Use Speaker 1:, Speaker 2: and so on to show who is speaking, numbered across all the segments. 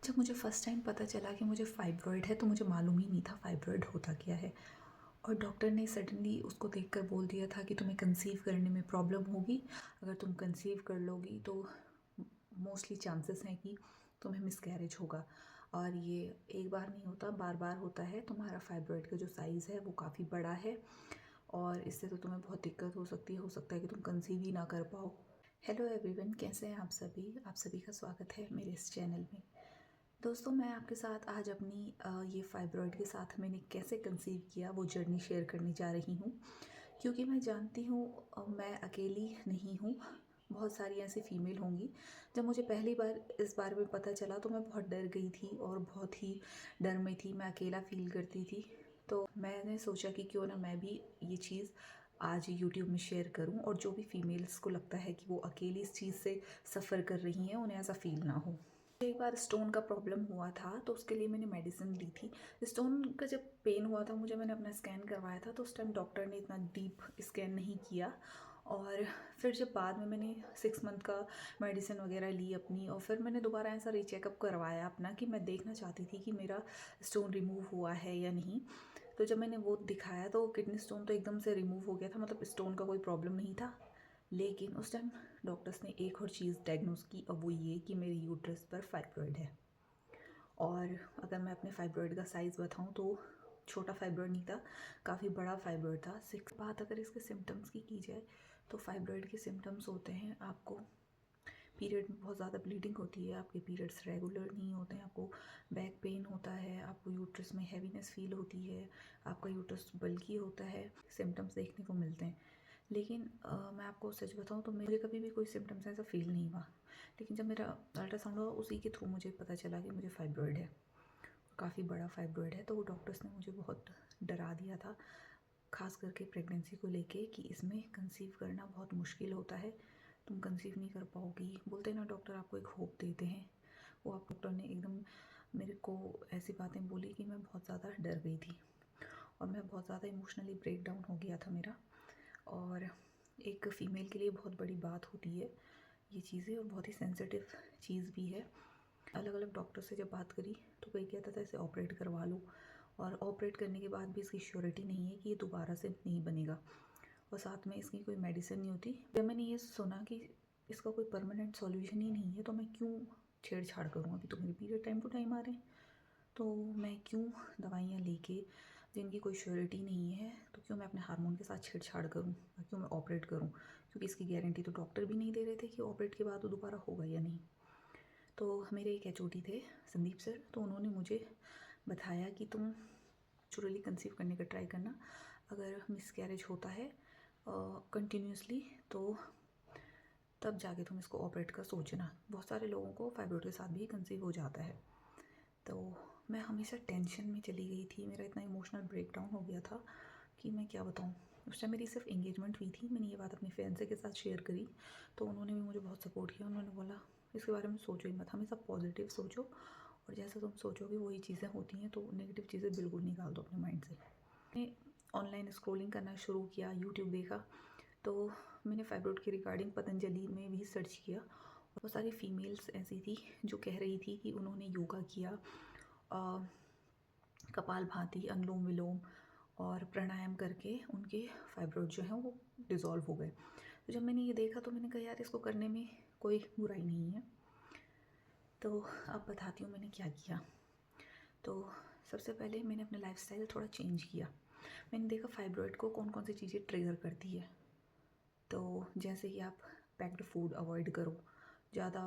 Speaker 1: जब मुझे first time पता चला कि मुझे फाइब्रॉइड है तो मुझे मालूम ही नहीं था फाइब्रॉइड होता क्या है। और डॉक्टर ने सडनली उसको देखकर बोल दिया था कि तुम्हें कंसीव करने में प्रॉब्लम होगी। अगर तुम कंसीव कर लोगी तो मोस्टली चांसेस हैं कि तुम्हें मिसकैरेज होगा। और ये एक बार नहीं होता, बार बार होता है। तुम्हारा फाइब्रॉइड का जो साइज़ है वो काफ़ी बड़ा है और इससे तो तुम्हें बहुत दिक्कत हो सकता है कि तुम कंसीव ही ना कर पाओ। हेलो एवरीवन, कैसे हैं आप सभी? आप सभी का स्वागत है मेरे इस चैनल में। दोस्तों, मैं आपके साथ आज अपनी ये फाइब्रॉइड के साथ मैंने कैसे कंसीव किया वो जर्नी शेयर करने जा रही हूँ। क्योंकि मैं जानती हूँ मैं अकेली नहीं हूँ, बहुत सारी ऐसी फीमेल होंगी। जब मुझे पहली बार इस बारे में पता चला तो मैं बहुत डर गई थी और बहुत ही डर में थी, मैं अकेला फ़ील करती थी। तो मैंने सोचा कि क्यों ना मैं भी ये चीज़ आज यूट्यूब में शेयर करूं और जो भी फीमेल्स को लगता है कि वो अकेली इस चीज़ से सफ़र कर रही हैं उन्हें ऐसा फ़ील ना हो। एक बार स्टोन का प्रॉब्लम हुआ था तो उसके लिए मैंने मेडिसिन ली थी। स्टोन का जब पेन हुआ था मुझे, मैंने अपना स्कैन करवाया था तो उस टाइम डॉक्टर ने इतना डीप स्कैन नहीं किया। और फिर जब बाद में मैंने 6 मंथ का मेडिसिन वगैरह ली अपनी, और फिर मैंने दोबारा ऐसा रीचेकअप करवाया अपना कि मैं देखना चाहती थी कि मेरा स्टोन रिमूव हुआ है या नहीं। तो जब मैंने वो दिखाया तो किडनी स्टोन तो एकदम से रिमूव हो गया था, मतलब स्टोन का कोई प्रॉब्लम नहीं था। लेकिन उस टाइम डॉक्टर्स ने एक और चीज़ डायग्नोस की, अब वो ये कि मेरे यूट्रस पर फाइब्रॉइड है। और अगर मैं अपने फाइब्रॉइड का साइज़ बताऊं तो छोटा फाइब्रॉइड नहीं था, काफ़ी बड़ा फाइब्रॉइड था। सिक्स बात अगर इसके सिम्टम्स की जाए तो फाइब्रॉइड के सिम्टम्स होते हैं, आपको पीरियड में बहुत ज़्यादा ब्लीडिंग होती है, आपके पीरियड्स रेगुलर नहीं होते हैं, आपको बैक पेन होता है, आपको यूट्रस में हैवीनेस फील होती है, आपका यूट्रस बल्की होता है। सिम्टम्स देखने को मिलते हैं। लेकिन मैं आपको सच बताऊं तो मुझे कभी भी कोई सिम्टम्स ऐसा फील नहीं हुआ। लेकिन जब मेरा अल्ट्रासाउंड हुआ उसी के थ्रू मुझे पता चला कि मुझे फाइब्रॉइड है, काफ़ी बड़ा फाइब्रॉइड है। तो वो डॉक्टर्स ने मुझे बहुत डरा दिया था, ख़ास करके प्रेगनेंसी को लेके कि इसमें कंसीव करना बहुत मुश्किल होता है, तुम कंसीव नहीं कर पाओगी। बोलते हैं ना डॉक्टर आपको एक होप देते हैं, वो आप डॉक्टर ने एकदम मेरे को ऐसी बातें बोली कि मैं बहुत ज़्यादा डर गई थी और मैं बहुत ज़्यादा इमोशनली ब्रेक डाउन हो गया था मेरा। और एक फ़ीमेल के लिए बहुत बड़ी बात होती है ये चीज़ें और बहुत ही सेंसिटिव चीज़ भी है। अलग अलग डॉक्टर से जब बात करी तो कोई कहता था इसे ऑपरेट करवा लो, और ऑपरेट करने के बाद भी इसकी श्योरिटी नहीं है कि ये दोबारा से नहीं बनेगा, और साथ में इसकी कोई मेडिसिन नहीं होती। जब मैंने ये सुना कि इसका कोई परमानेंट सॉल्यूशन ही नहीं है तो मैं क्यों छेड़छाड़ करूँ। अभी तो मेरे पीरियड टाइम टू टाइम आ रहे हैं, तो मैं क्यों दवाइयाँ लेके जिनकी कोई श्योरिटी नहीं है, तो क्यों मैं अपने हार्मोन के साथ छेड़छाड़ करूँ, क्यों मैं ऑपरेट करूँ, क्योंकि इसकी गारंटी तो डॉक्टर भी नहीं दे रहे थे कि ऑपरेट के बाद तो दोबारा होगा या नहीं। तो मेरे एक एचओडी थे संदीप सर, तो उन्होंने मुझे बताया कि तुम नेचुरली कंसीव करने का ट्राई करना, अगर मिसकैरेज होता है कंटिन्यूसली तो तब जाके तुम इसको ऑपरेट का सोचना। बहुत सारे लोगों को फाइब्रॉइड के साथ भी कंसीव हो जाता है। तो मैं हमेशा टेंशन में चली गई थी, मेरा इतना इमोशनल ब्रेकडाउन हो गया था कि मैं क्या बताऊँ। उस टाइम मेरी सिर्फ एंगेजमेंट हुई थी, मैंने ये बात अपने फियांसे के साथ शेयर करी तो उन्होंने भी मुझे बहुत सपोर्ट किया। उन्होंने बोला इसके बारे में सोचो ही मत, हमेशा पॉजिटिव सोचो और जैसा तुम सोचोगे वही चीज़ें होती हैं, तो नेगेटिव चीज़ें बिल्कुल निकाल दो अपने माइंड से। मैंने ऑनलाइन स्क्रॉलिंग करना शुरू किया, यूट्यूब देखा, तो मैंने फाइब्रॉइड के रिगार्डिंग पतंजलि में भी सर्च किया और बहुत सारी फीमेल्स ऐसी थी जो कह रही थी कि उन्होंने योगा किया, कपालभाति, अनुलोम विलोम और प्राणायाम करके उनके फाइब्रॉइड जो हैं वो डिज़ोल्व हो गए। तो जब मैंने ये देखा तो मैंने कहा यार इसको करने में कोई बुराई नहीं है। तो अब बताती हूँ मैंने क्या किया। तो सबसे पहले मैंने अपना लाइफस्टाइल थोड़ा चेंज किया। मैंने देखा फाइब्रॉइड को कौन कौन सी चीज़ें ट्रिगर करती है। तो जैसे कि आप पैक्ड फूड अवॉइड करो, ज़्यादा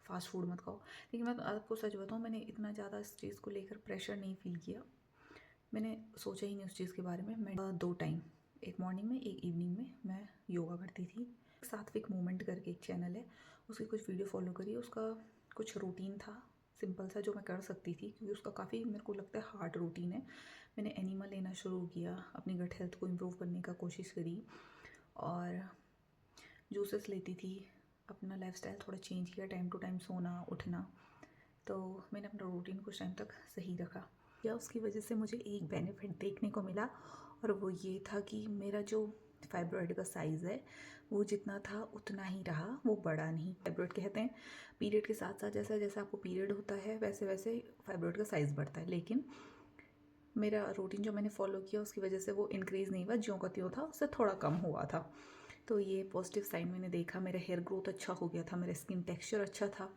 Speaker 1: फास्ट फूड मत खाओ। लेकिन मैं आपको सच बताऊँ, मैंने इतना ज़्यादा इस चीज़ को लेकर प्रेशर नहीं फील किया, मैंने सोचा ही नहीं उस चीज़ के बारे में। मैं 2 टाइम, एक मॉर्निंग में एक इवनिंग में मैं योगा करती थी। सात्विक मूवमेंट करके एक चैनल है, उसकी कुछ वीडियो फॉलो करी, उसका कुछ रूटीन था सिंपल सा जो मैं कर सकती थी, क्योंकि उसका काफ़ी मेरे को लगता है हार्ड रूटीन है। मैंने एनिमल लेना शुरू किया, अपनी गट हेल्थ को इम्प्रूव करने का कोशिश करी और जूसेस लेती थी, अपना लाइफस्टाइल थोड़ा चेंज किया, टाइम टू टाइम सोना उठना। तो मैंने अपना रूटीन कुछ टाइम तक सही रखा। या उसकी वजह से मुझे एक बेनिफिट देखने को मिला और वो ये था कि मेरा जो फाइब्रॉइड का साइज़ है वो जितना था उतना ही रहा, वो बढ़ा नहीं। फाइब्रॉइड कहते हैं पीरियड के साथ साथ जैसा जैसा आपको पीरियड होता है वैसे वैसे फाइब्रॉइड का साइज़ बढ़ता है, लेकिन मेरा रूटीन जो मैंने फॉलो किया उसकी वजह से वो इंक्रीज़ नहीं हुआ, ज्यों का त्यों था, उससे थोड़ा कम हुआ था। तो ये पॉजिटिव साइन मैंने देखा। मेरा हेयर ग्रोथ अच्छा हो गया था, मेरा स्किन टेक्सचर अच्छा था,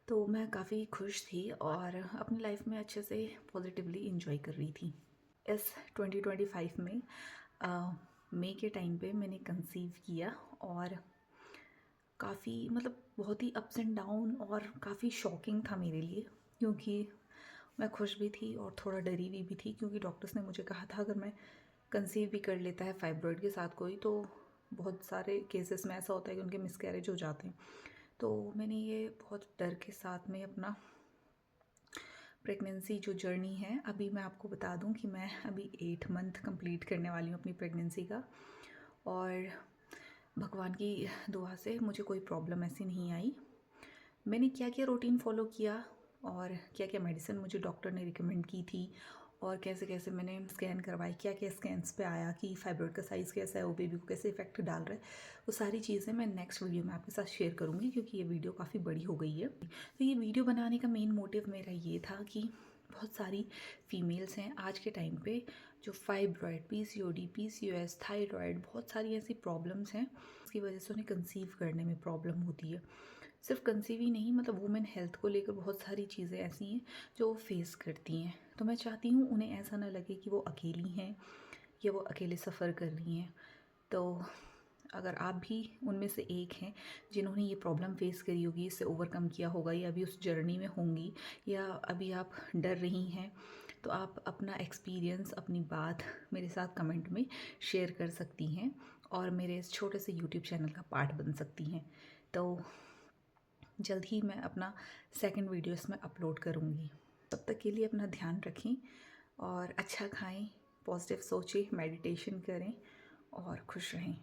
Speaker 1: तो मैं काफ़ी खुश थी और अपनी लाइफ में अच्छे से पॉजिटिवली इंजॉय कर रही थी। इस 2025 में मई के टाइम पे मैंने कंसीव किया और काफ़ी मतलब बहुत ही अप्स एंड डाउन और काफ़ी शॉकिंग था मेरे लिए, क्योंकि मैं खुश भी थी और थोड़ा डरी हुई भी थी, क्योंकि डॉक्टर्स ने मुझे कहा था अगर मैं कंसीव भी कर लेता है फाइब्रॉइड के साथ कोई, तो बहुत सारे केसेस में ऐसा होता है कि उनके मिसकैरेज हो जाते हैं। तो मैंने ये बहुत डर के साथ में अपना प्रेगनेंसी जो जर्नी है, अभी मैं आपको बता दूं कि मैं अभी 8 मंथ कंप्लीट करने वाली हूँ अपनी प्रेगनेंसी का, और भगवान की दुआ से मुझे कोई प्रॉब्लम ऐसी नहीं आई। मैंने क्या क्या रूटीन फॉलो किया और क्या क्या मेडिसिन मुझे डॉक्टर ने रिकमेंड की थी, और कैसे कैसे मैंने स्कैन करवाई, क्या क्या स्कैन्स पे आया कि फाइब्रॉइड का साइज़ कैसा है, वो बेबी को कैसे इफेक्ट डाल रहा है, वो सारी चीज़ें मैं नेक्स्ट वीडियो में आपके साथ शेयर करूँगी, क्योंकि ये वीडियो काफ़ी बड़ी हो गई है। तो ये वीडियो बनाने का मेन मोटिव मेरा ये था कि बहुत सारी फीमेल्स हैं आज के टाइम पे जो फाइब्रॉइड, पीसीओडी, पीसीओएस, थायराइड, बहुत सारी ऐसी प्रॉब्लम्स हैं उसकी वजह से उन्हें कंसीव करने में प्रॉब्लम होती है। सिर्फ कंसीव ही नहीं, मतलब वुमेन हेल्थ को लेकर बहुत सारी चीज़ें ऐसी हैं जो वो फेस करती हैं। तो मैं चाहती हूँ उन्हें ऐसा ना लगे कि वो अकेली हैं या वो अकेले सफ़र कर रही हैं। तो अगर आप भी उनमें से एक हैं जिन्होंने ये प्रॉब्लम फेस करी होगी, इससे ओवरकम किया होगा, या अभी उस जर्नी में होंगी, या अभी आप डर रही हैं, तो आप अपना एक्सपीरियंस, अपनी बात मेरे साथ कमेंट में शेयर कर सकती हैं और मेरे इस छोटे से यूट्यूब चैनल का पार्ट बन सकती हैं। तो जल्द ही मैं अपना सेकंड वीडियो इसमें अपलोड करूँगी। तब तक के लिए अपना ध्यान रखें और अच्छा खाएं, पॉजिटिव सोचें, मेडिटेशन करें और खुश रहें।